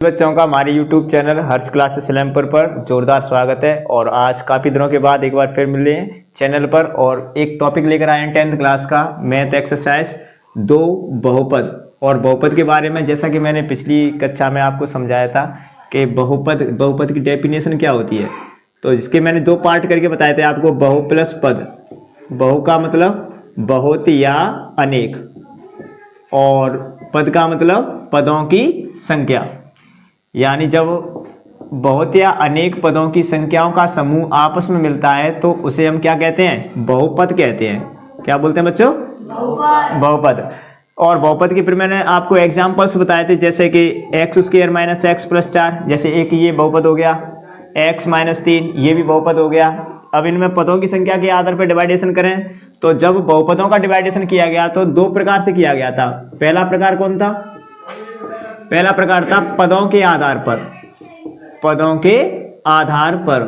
बच्चों का हमारे YouTube चैनल हर्ष क्लासेस सलेमपुर पर जोरदार स्वागत है। और आज काफ़ी दिनों के बाद एक बार फिर मिले हैं चैनल पर और एक टॉपिक लेकर आए हैं 10th क्लास का मैथ एक्सरसाइज दो बहुपद। और बहुपद के बारे में जैसा कि मैंने पिछली कक्षा में आपको समझाया था कि बहुपद की डेफिनेशन क्या होती है, तो इसके मैंने दो पार्ट करके बताए थे आपको। बहु प्लस पद, बहु का मतलब बहुत या अनेक, और पद का मतलब पदों की संख्या। यानी जब बहुत या अनेक पदों की संख्याओं का समूह आपस में मिलता है तो उसे हम क्या कहते हैं? बहुपद कहते हैं। क्या बोलते हैं बच्चों? बहुपद। और बहुपद के फिर मैंने आपको एग्जांपल्स बताए थे, जैसे कि x square minus x plus 4, जैसे एक ये बहुपद हो गया। एक्स माइनस 3 ये भी बहुपद हो गया। अब इनमें पदों की संख्या के आधार पर डिवाइडेशन करें तो जब बहुपदों का डिवाइडेशन किया गया तो दो प्रकार से किया गया था। पहला प्रकार कौन था? पहला प्रकार था पदों के आधार पर, पदों के आधार पर।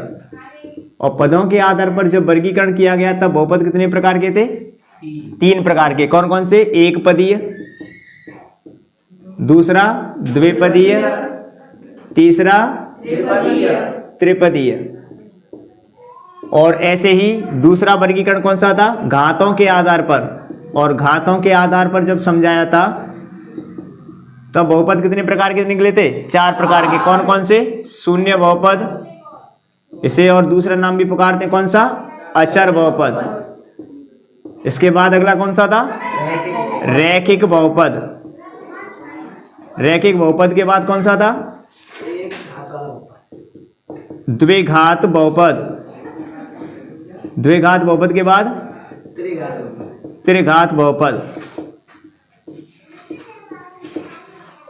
और पदों के आधार पर जब वर्गीकरण किया गया तब बहुपद कितने प्रकार के थे? तीन प्रकार के। कौन कौन से? एक पदीय, दूसरा द्विपदीय, तीसरा त्रिपदीय। और ऐसे ही दूसरा वर्गीकरण कौन सा था? घातों के आधार पर। और घातों के आधार पर जब समझाया था तब बहुपद कितने प्रकार के निकले थे? चार प्रकार के। कौन कौन से? शून्य बहुपद, इसे और दूसरा नाम भी पुकारते हैं कौन सा? अचर बहुपद। इसके बाद अगला कौन सा था? रैखिक बहुपद। रैखिक बहुपद के बाद कौन सा था? द्विघात बहुपद। द्विघात बहुपद के बाद त्रिघात बहुपद।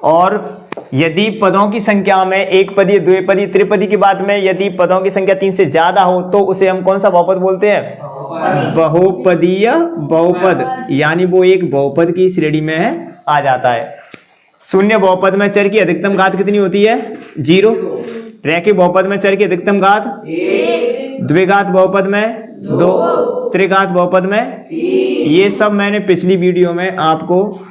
और यदि पदों की संख्या में एक पदी, द्विपदी, त्रिपदी की बात में यदि पदों की संख्या 3 से ज्यादा हो तो उसे हम कौन सा बहुपद बोलते हैं? बहुपदीय बहुपद। यानी वो एक बहुपद की श्रेणी में आ जाता है। शून्य बहुपद में चर की अधिकतम घात कितनी होती है? 0। रैखिक बहुपद में चर की अधिकतम घात 1। द्विघात बहुपद में 2। त्रिघात बहुपद में 3। ये सब मैंने पिछली वीडियो में आपको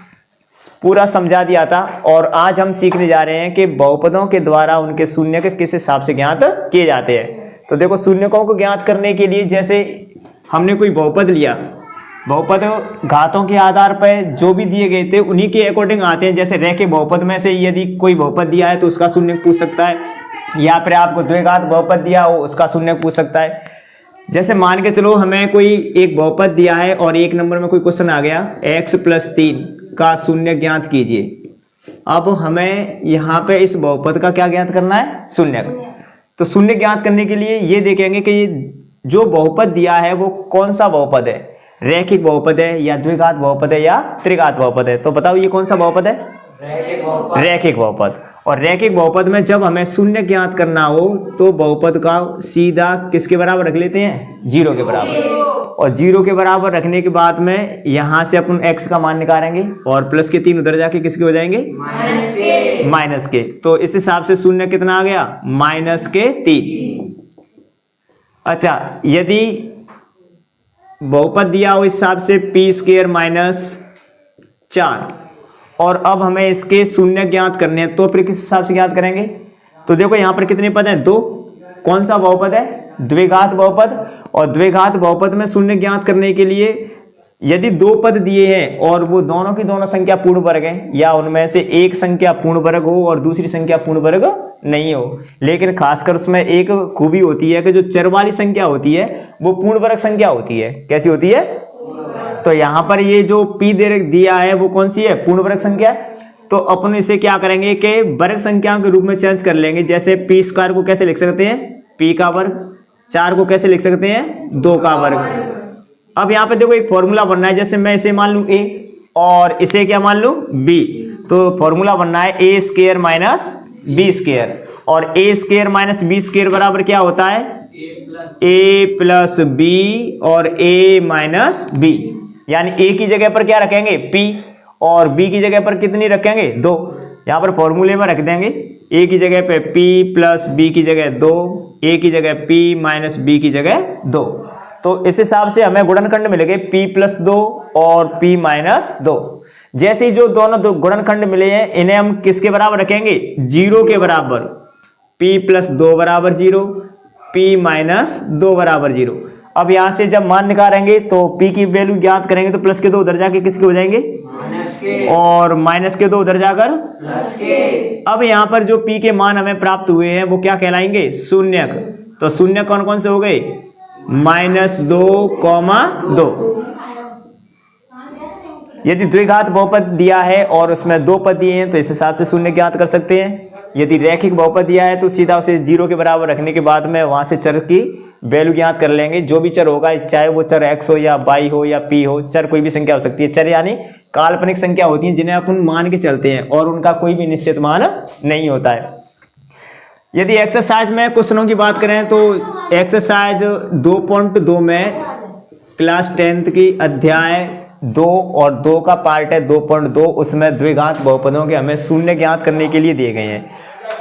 पूरा समझा दिया था। और आज हम सीखने जा रहे हैं कि बहुपदों के द्वारा उनके शून्य के किस हिसाब से ज्ञात किए जाते हैं। तो देखो, शून्यकों को ज्ञात करने के लिए जैसे हमने कोई बहुपद लिया, बहुपद घातों के आधार पर जो भी दिए गए थे उन्हीं के अकॉर्डिंग आते हैं। जैसे रैखिक बहुपद में से यदि कोई बहुपद दिया है तो उसका शून्य पूछ सकता है, या फिर आपको द्विघात बहुपद दिया हो उसका शून्य पूछ सकता है। जैसे मान के चलो हमें कोई एक बहुपद दिया है और एक नंबर में कोई क्वेश्चन आ गया, x + 3 का शून्य ज्ञात कीजिए। अब हमें यहाँ पे इस बहुपद का क्या ज्ञात करना है? शून्य। तो शून्य ज्ञात करने के लिए ये देखेंगे कि ये जो बहुपद दिया है वो कौन सा बहुपद है, रैखिक बहुपद है या द्विघात बहुपद है या त्रिघात बहुपद है। तो बताओ ये कौन सा बहुपद है? रैखिक बहुपद। और रैखिक बहुपद में जब हमें शून्य ज्ञात करना हो तो बहुपद का सीधा किसके बराबर रख लेते हैं? 0 के बराबर। और 0 के बराबर रखने के बाद में यहां से अपन x का मान निकालेंगे और प्लस के 3 उधर जाके किसके हो जाएंगे? माइनस के। तो इस हिसाब से शून्य कितना आ गया? -3। अच्छा, यदि बहुपद दिया हो इस हिसाब से p² - 4 और अब हमें इसके शून्य ज्ञात करने हैं तो फिर किस हिसाब से ज्ञात करेंगे? तो देखो यहाँ पर कितने पद हैं? 2। कौन सा बहुपद है? द्विघात बहुपद। और द्विघात बहुपद में शून्य ज्ञात करने के लिए यदि 2 पद दिए हैं और वो दोनों की दोनों संख्या पूर्ण वर्ग है, या उनमें से एक संख्या पूर्ण वर्ग हो और दूसरी संख्या पूर्ण वर्ग नहीं हो, लेकिन खासकर उसमें एक खूबी होती है कि जो चर वाली संख्या होती है वो पूर्ण वर्ग संख्या होती है। कैसी होती है? तो यहाँ पर ये जो p दिया है वो कौन सी है? पूर्ण वर्ग संख्या। तो अपन इसे क्या करेंगे कि वर्ग संख्याओं के रूप में चेंज कर लेंगे। जैसे p² को कैसे लिख सकते हैं? p का वर्ग। 4 को कैसे लिख सकते हैं? 2 का वर्ग। अब यहाँ पे देखो एक फॉर्मूला बनना है। जैसे मैं इसे मान लूं a और इसे क्या मान लूं? b। तो फॉर्मूला बनना है a² - b²। और a² - b² बराबर क्या होता है? a + b और a - b। यानी a की जगह पर क्या रखेंगे? p और b की जगह पर कितनी रखेंगे? 2। यहाँ पर फॉर्मूले में रख देंगे a की जगह पे p + b की जगह 2, a की जगह p - b की जगह 2। तो इस हिसाब से हमें गुणनखंड मिलेंगे p + 2 और p - 2। जैसे ही जो दोनों दो गुणनखंड मिले हैं इन्हें हम किसके बराबर रखेंगे, 0 के बराबर। p प्लस 2 बराबर 0, p माइनस 2 बराबर 0। अब यहां से जब मान निकालेंगे तो p की वैल्यू ज्ञात करेंगे तो प्लस के 2 उधर जाके किसके हो जाएंगे, और माइनस के 2 उधर जाकर प्लस के। अब यहाँ पर जो p के मान हमें प्राप्त हुए हैं वो क्या कहलाएंगे, शून्यक। तो शून्य कौन कौन से हो गए, -2, 2। यदि द्विघात बहुपद दिया है और उसमें 2 पद दिए हैं तो इस हिसाब से शून्य ज्ञात कर सकते हैं। यदि रैखिक बहुपद दिया है तो सीधा उसे 0 के बराबर रखने के बाद में वहां से चर की वैल्यू ज्ञात कर लेंगे। जो भी चर होगा, चाहे वो चर x हो या y हो या p हो, चर कोई भी संख्या हो सकती है। चर यानी काल्पनिक संख्या होती है जिन्हें अपन मान के चलते हैं और उनका कोई भी निश्चित मान नहीं होता है। यदि एक्सरसाइज में क्वेश्चनों की बात करें तो एक्सरसाइज 2.2 में क्लास 10th की अध्याय 2 और 2 का पार्ट है 2.2, उसमें द्विघात बहुपदों के हमें शून्य ज्ञात करने के लिए दिए गए हैं।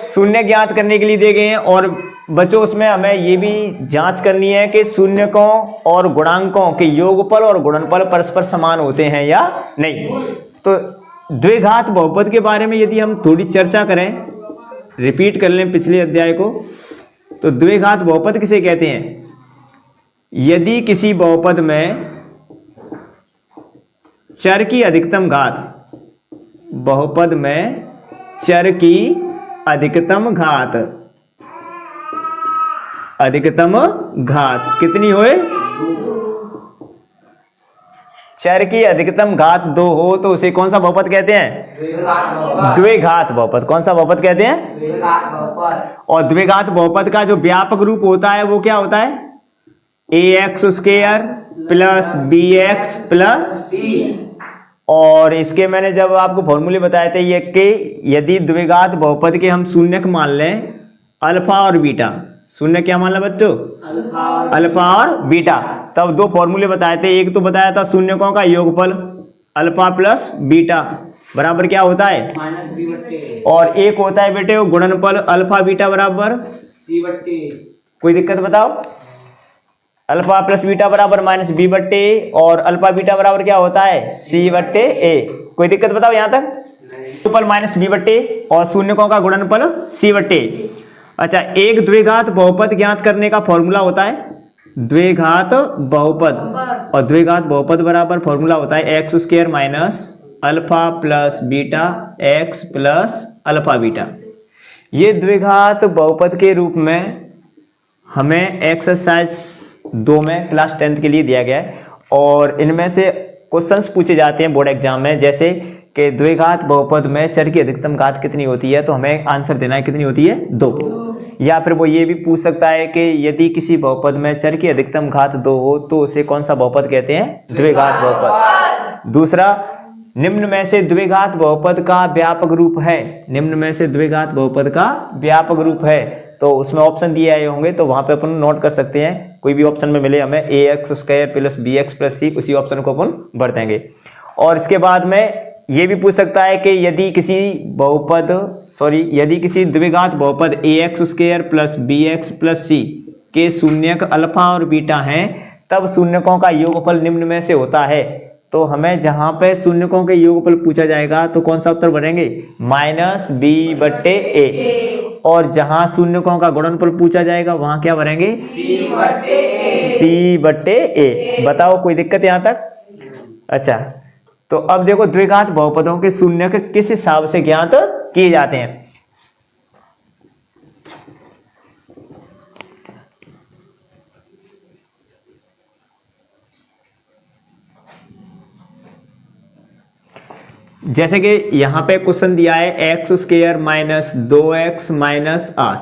शून्य ज्ञात करने के लिए दिए गए हैं और बच्चों उसमें हमें ये भी जांच करनी है कि शून्यकों और गुणांकों के योगफल और गुणनफल परस्पर समान होते हैं या नहीं। तो द्विघात बहुपद के बारे में यदि हम थोड़ी चर्चा करें, रिपीट कर लें पिछले अध्याय को, तो द्विघात बहुपद किसे कहते हैं, यदि किसी बहुपद में चर की अधिकतम घात, बहुपद में चर की अधिकतम घात कितनी होए, चर की अधिकतम घात 2 हो तो उसे कौन सा बहुपद कहते हैं, द्विघात बहुपद। कौन सा बहुपद कहते हैं, द्विघात बहुपद। और द्विघात बहुपद का जो व्यापक रूप होता है वो क्या होता है, ax square plus bx plus c। और इसके मैंने जब आपको फॉर्मूले बताए थे ये कि यदि द्विघात बहुपद के हम शून्यक मान लें अल्फा और बीटा, शून्य क्या मान लें बच्चों, अल्फा और बीटा, तब 2 फॉर्मूले बताए थे। एक तो बताया था शून्यकों का योगफल अल्फा प्लस बीटा बराबर क्या होता है, -b/, और एक होता है बेटे वो गुणनफल अल्फा बीटा बराबर c/। कोई दिक्कत बताओ, अल्फा प्लस बीटा बराबर -b/, और अल्फा बीटा बराबर क्या होता है, c/a। कोई दिक्कत बताओ यहाँ तक, गुणनफल -b/, और शून्यकों का गुणनफल c/a। अच्छा, एक द्विघात बहुपद ज्ञात करने का फॉर्मूला होता है द्विघात बहुपद, और द्विघात बहुपद बराबर फॉर्मूला होता है x square minus alpha plus beta x plus alpha beta. ये द्विघात बहुपद के रूप में हमें एक्सरसाइज 2 में क्लास 10th के लिए दिया गया है, और इनमें से क्वेश्चंस पूछे जाते हैं बोर्ड एग्जाम में, जैसे कि द्विघात बहुपद में चर की अधिकतम घात कितनी होती है, तो हमें आंसर देना है कितनी होती है, 2। या फिर वो ये भी पूछ सकता है कि यदि किसी बहुपद में चर की अधिकतम घात 2 हो तो उसे कौन सा बहुपद कहते हैं, द्विघात बहुपद। दूसरा, निम्न में से द्विघात बहुपद का व्यापक रूप है, निम्न में से द्विघात बहुपद का व्यापक रूप है, तो उसमें ऑप्शन दिए आए होंगे तो वहां पे अपन नोट कर सकते हैं। कोई भी ऑप्शन में मिले हमें ax square plus bx plus c, उसी ऑप्शन को अपन भर देंगे। और इसके बाद में ये भी पूछ सकता है कि यदि किसी द्विघात बहुपद ax square plus bx plus c के शून्यक अल्फा और बीटा हैं तब शून्यकों का योगफल निम्न में से होता है। तो हमें जहां पे शून्यकों के योगफल पूछा जाएगा तो कौन सा उत्तर भरेंगे, -b/a, और जहां शून्यकों का गुणनफल पूछा जाएगा वहां क्या भरेंगे, c/a। बताओ कोई दिक्कत यहां तक। अच्छा, तो अब देखो द्विघात बहुपदों के शून्यक किस हिसाब से ज्ञात किए जाते हैं। जैसे कि यहाँ पे क्वेश्चन दिया है x square minus 2x minus 8,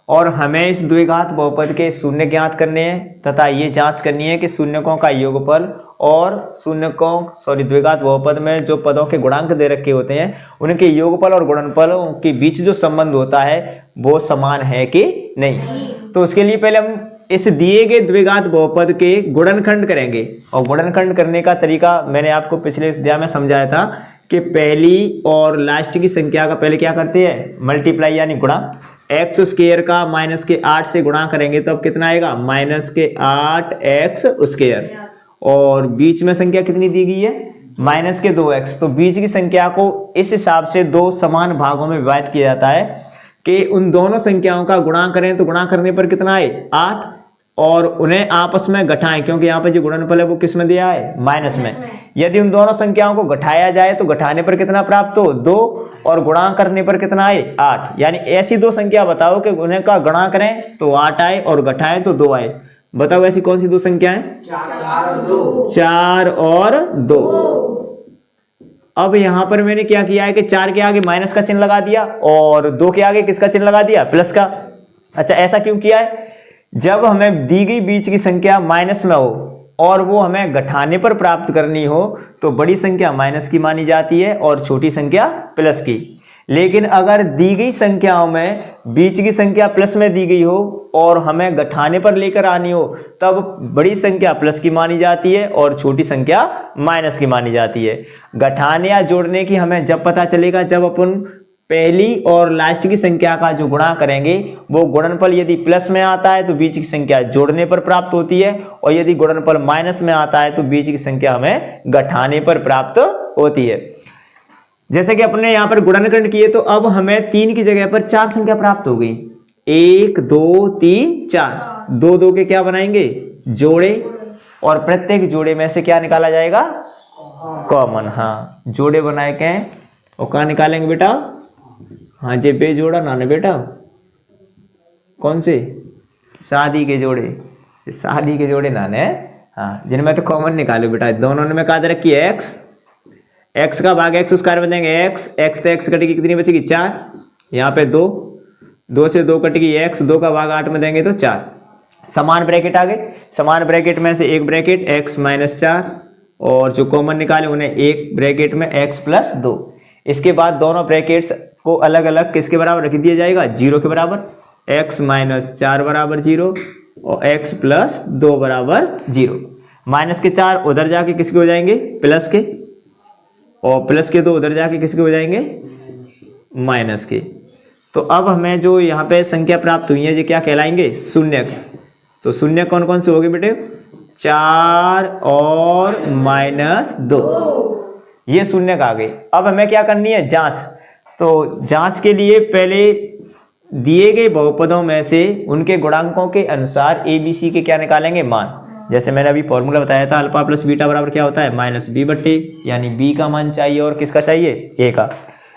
और हमें इस द्विघात बहुपद के शून्य ज्ञात करने हैं तथा ये जांच करनी है कि शून्यकों का योगफल और द्विघात बहुपद में जो पदों के गुणांक दे रखे होते हैं उनके योगफल और गुणनफल के बीच जो संबंध होता है वो समान है कि नहीं। तो उसके लिए पहले हम इस दिए गए द्विघात बहुपद के गुणनखंड करेंगे, और गुणनखंड करने का तरीका मैंने आपको पिछले अध्याय में समझाया था कि पहली और लास्ट की संख्या का पहले क्या करते हैं, मल्टीप्लाई यानी गुणा। एक्स स्क्वायर का -8 से गुणा करेंगे तो अब कितना आएगा, -8x स्क्वायर, और बीच में संख्या कितनी दी गई है, माइनस के 2x। तो बीच की संख्या को इस हिसाब से दो समान भागों में विभाजित किया जाता है कि उन दोनों संख्याओं का गुणा करें तो गुणा करने पर कितना आए 8, और उन्हें आपस में घटाएं, क्योंकि यहाँ पर जो गुणनफल है वो किस में दिया है माइनस में। यदि उन दोनों संख्याओं को घटाया जाए तो घटाने पर कितना प्राप्त हो 2, और गुणा करने पर कितना आए 8। यानी ऐसी दो संख्या बताओ कि उन्हें का गुणा करें तो 8 आए और घटाएं तो 2 आए। बताओ ऐसी कौन सी दो संख्याएं? 4 और 2। अब यहां पर मैंने क्या किया है कि 4 के आगे माइनस का चिन्ह लगा दिया और 2 के आगे किसका चिन्ह लगा दिया? प्लस का। अच्छा, ऐसा क्यों किया है? जब हमें दी गई बीच की संख्या माइनस में हो और वो हमें घटाने पर प्राप्त करनी हो तो बड़ी संख्या माइनस की मानी जाती है और छोटी संख्या प्लस की। लेकिन अगर दी गई संख्याओं में बीच की संख्या प्लस में दी गई हो और हमें घटाने पर लेकर आनी हो तब बड़ी संख्या प्लस की मानी जाती है और छोटी संख्या माइनस की मानी जाती है। घटाने या जोड़ने की हमें जब पता चलेगा जब अपन पहली और लास्ट की संख्या का जो गुणा करेंगे वो गुणनफल यदि प्लस में आता है तो बीच की संख्या जोड़ने पर प्राप्त होती है, और यदि गुणनफल माइनस में आता है तो बीच की संख्या हमें घटाने पर प्राप्त होती है। जैसे कि अपने यहाँ पर गुणनखंड किए तो अब हमें 3 की जगह पर 4 संख्या प्राप्त हो गई। 1 2 3 4, 2 2 के क्या बनाएंगे? जोड़े, और प्रत्येक जोड़े में से क्या निकाला जाएगा? कॉमन। हाँ, जोड़े बनाए के और कहाँ निकालेंगे बेटा? हाँ जे बेजोड़ा ना बेटा, कौन से? शादी के जोड़े, शादी के जोड़े नाने। हाँ, जिनमें तो कॉमन निकालो बेटा। दोनों ने मैं कहा दे रखी है x का भाग x स्क्वायर में देंगे x से x कटेगी कितनी बचेगी? 4। यहाँ पे 2 से 2 कटेगी x, 2 का भाग 8 में देंगे तो 4। समान ब्रैकेट आ गए, समान ब्रैकेट में से एक ब्रैकेट x माइनस 4 और जो कॉमन निकाले उन्हें एक ब्रैकेट में x प्लस 2। इसके बाद दोनों ब्रैकेट्स को अलग अलग किसके बराबर रख दिया जाएगा? 0 के बराबर। x माइनस 4 बराबर 0 और x प्लस 2 बराबर 0। माइनस के 4 उधर जाके किसके हो जाएंगे? प्लस के, और प्लस के 2 उधर जाके किसके हो जाएंगे? माइनस के। तो अब हमें जो यहाँ पे संख्या प्राप्त हुई है ये क्या कहलाएंगे? शून्यक। तो शून्य कौन कौन से हो गए बेटे? 4 और माइनस 2, ये शून्यक आ गए। अब हमें क्या करनी है? जांच। तो जांच के लिए पहले दिए गए बहुपदों में से उनके गुणांकों के अनुसार ABC के क्या निकालेंगे? मान। जैसे मैंने अभी फॉर्मूला बताया था अल्फा प्लस बीटा बराबर क्या होता है? माइनस बी बट्टे, यानी बी का मान चाहिए और किसका चाहिए? ए का।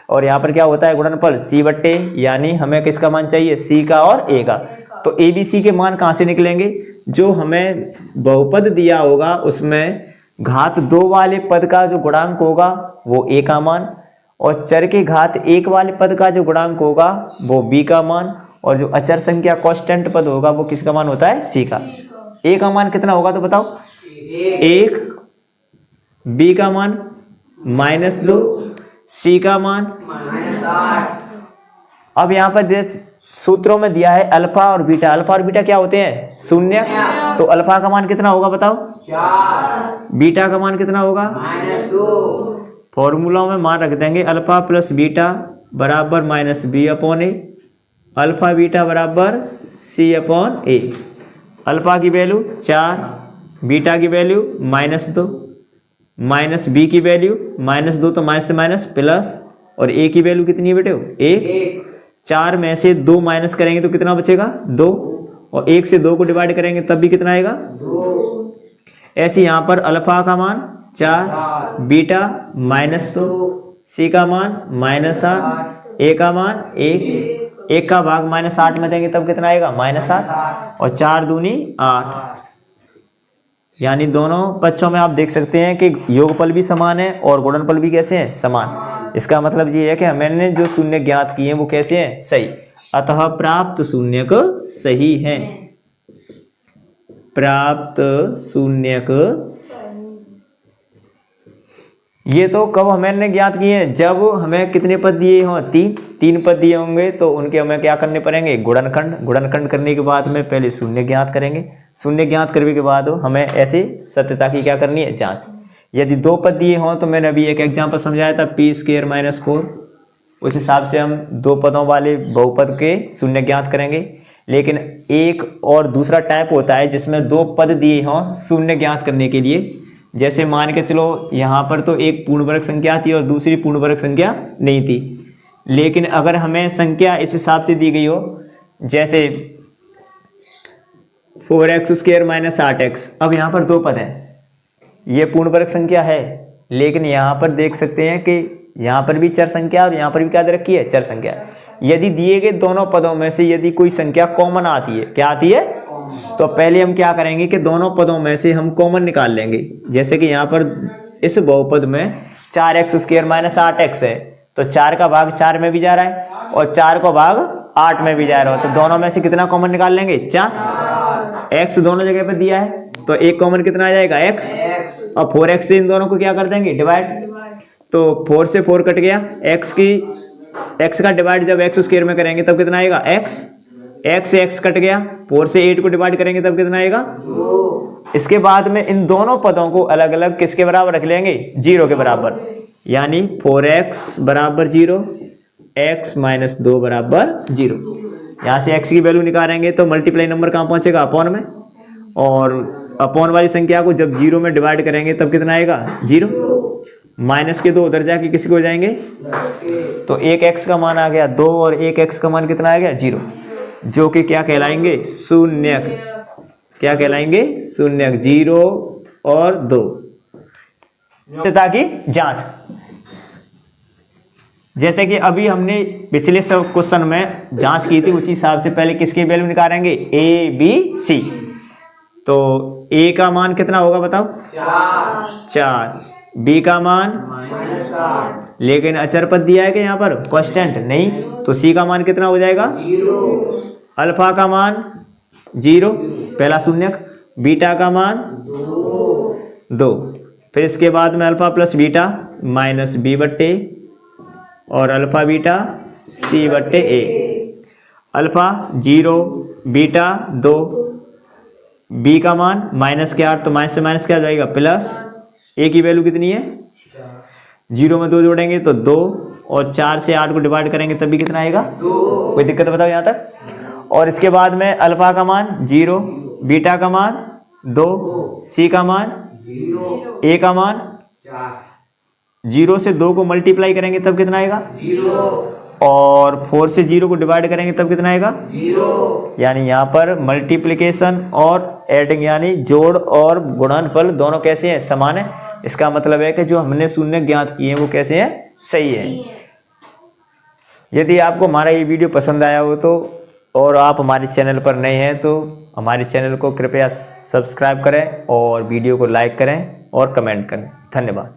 और यहाँ पर क्या होता है? गुणनफल सी बट्टे, यानी हमें किसका मान चाहिए? सी का और ए का। तो ABC के मान कहाँ से निकलेंगे? जो हमें बहुपद दिया होगा उसमें घात 2 वाले पद का जो गुणांक होगा वो ए का मान, और चर के घात 1 वाले पद का जो गुणांक होगा वो बी का मान, और जो अचर संख्या कांस्टेंट पद होगा वो किसका मान होता है? सी का। ए का मान कितना होगा तो बताओ? 1, बी का मान -2, सी का मान -8। अब यहाँ पर सूत्रों में दिया है अल्फा और बीटा। अल्फा और बीटा क्या होते हैं? शून्य। तो अल्फा का मान कितना होगा बताओ? 4। बीटा का मान कितना होगा? -2। फॉर्मूला में मान रख देंगे अल्फा प्लस बीटा बराबर -b अपॉन ए, अल्फा बीटा बराबर c अपॉन ए। अल्फा की वैल्यू 4, बीटा की वैल्यू -2, माइनस बी की वैल्यू -2, तो माइनस से माइनस प्लस, और ए की वैल्यू कितनी है बेटे? 1। 4 में से 2 माइनस करेंगे तो कितना बचेगा? 2, और 1 से 2 को डिवाइड करेंगे तब भी कितना आएगा? 2। ऐसे यहाँ पर अल्फा का मान 4, बीटा -2, सी का मान -8, ए का मान 1 का भाग -8 में देंगे तब कितना आएगा? -8, और 4 दूनी 8। यानी दोनों पक्षों में आप देख सकते हैं कि योगफल भी समान है और गुणनफल भी कैसे हैं? समान। इसका मतलब ये है कि हमने जो शून्य ज्ञात किए हैं वो कैसे हैं? सही। अतः प्राप्त शून्यक सही है। प्राप्त शून्यक, ये तो कब हमने ज्ञात किए हैं? जब हमें कितने पद दिए हों? 3 पद दिए होंगे तो उनके हमें क्या करने पड़ेंगे? गुणनखंड। गुणनखंड करने के बाद में पहले शून्य ज्ञात करेंगे। शून्य ज्ञात करने के बाद हमें ऐसे सत्यता की क्या करनी है? जांच। यदि 2 पद दिए हों तो मैंने अभी एक एग्जाम्पल समझाया था p² - 4, उस हिसाब से हम 2 पदों वाले बहुपद के शून्य ज्ञात करेंगे। लेकिन एक और दूसरा टाइप होता है जिसमें 2 पद दिए हों शून्य ज्ञात करने के लिए, जैसे मान के चलो यहाँ पर तो एक पूर्ण वर्ग संख्या थी और दूसरी पूर्ण वर्ग संख्या नहीं थी, लेकिन अगर हमें संख्या इस हिसाब से दी गई हो, जैसे 4x² - 8x। अब यहाँ पर दो पद हैं, ये पूर्ण वर्ग संख्या है, लेकिन यहाँ पर देख सकते हैं कि यहाँ पर भी चर संख्या और यहाँ पर भी क्या दे रखी है, चर संख्या। यदि दिए गए दोनों पदों में से यदि कोई संख्या कॉमन आती है, क्या आती है, तो पहले हम क्या करेंगे कि दोनों पदों में से हम कॉमन निकाल लेंगे। जैसे कि यहाँ पर इस बहुपद में 4x² - 8x है, तो 4 का भाग 4 में भी जा रहा है और 4 का भाग 8 में भी जा रहा है, तो दोनों में से कितना कॉमन निकाल लेंगे, 4। x दोनों जगह पर दिया है तो एक कॉमन कितना आ जाएगा, x, और 4x से इन दोनों को क्या कर देंगे, डिवाइड। तो 4 से 4 कट गया, x का डिवाइड जब x² में करेंगे तब कितना आएगा, x से x कट गया, 4 से 8 को डिवाइड करेंगे तब कितना आएगा, 2। इसके बाद में इन दोनों पदों को अलग अलग किसके बराबर रख लेंगे, 0 के बराबर, यानी 4x = 0, x - 2 = 0। यहाँ से x की वैल्यू निकालेंगे तो मल्टीप्लाई नंबर कहाँ पहुंचेगा, अपॉन में, और अपॉन वाली संख्या को जब 0 में डिवाइड करेंगे तब कितना आएगा, 0। माइनस के 2 उधर जाके किसी को हो जाएंगे, तो एक x का मान आ गया 2 और एक x का मान कितना आ गया, 0, जो कि क्या कहलाएंगे, शून्यक। क्या कहलाएंगे, शून्यक, 0 और 2। ताकि जांच, जैसे कि अभी हमने पिछले सब क्वेश्चन में जांच की थी, उसी हिसाब से पहले किसकी वैल्यू निकालेंगे, a b c। तो a का मान कितना होगा बताओ, 4, b का मान -8, लेकिन अचर पद दिया है कि यहाँ पर कांस्टेंट नहीं, तो c का मान कितना हो जाएगा, 0। अल्फा का मान 0, पहला शून्यक, बीटा का मान 2। फिर इसके बाद में alpha plus beta minus b/a और alpha beta c/a। Alpha 0, beta 2, b का मान -8, तो माइनस से माइनस क्या आ जाएगा, प्लस। a की वैल्यू कितनी है, 0 में 2 जोड़ेंगे तो 2, और 4 से 8 को डिवाइड करेंगे तब भी कितना आएगा, 2। कोई दिक्कत बताओ यहाँ तक। और इसके बाद में अल्फा का मान 0, बीटा का मान 2, c का मान 0, a का मान 4। 0 से 2 को मल्टीप्लाई करेंगे तब कितना आएगा, 0, और 4 से 0 को डिवाइड करेंगे तब कितना आएगा, 0। यानी यहाँ पर मल्टीप्लिकेशन और एडिंग यानी जोड़ और गुणनफल दोनों कैसे हैं, समान है। इसका मतलब है कि जो हमने शून्य ज्ञात किए हैं वो कैसे हैं, सही है। यदि आपको हमारा ये वीडियो पसंद आया हो तो, और आप हमारे चैनल पर नए हैं तो हमारे चैनल को कृपया सब्सक्राइब करें और वीडियो को लाइक करें और कमेंट करें। धन्यवाद।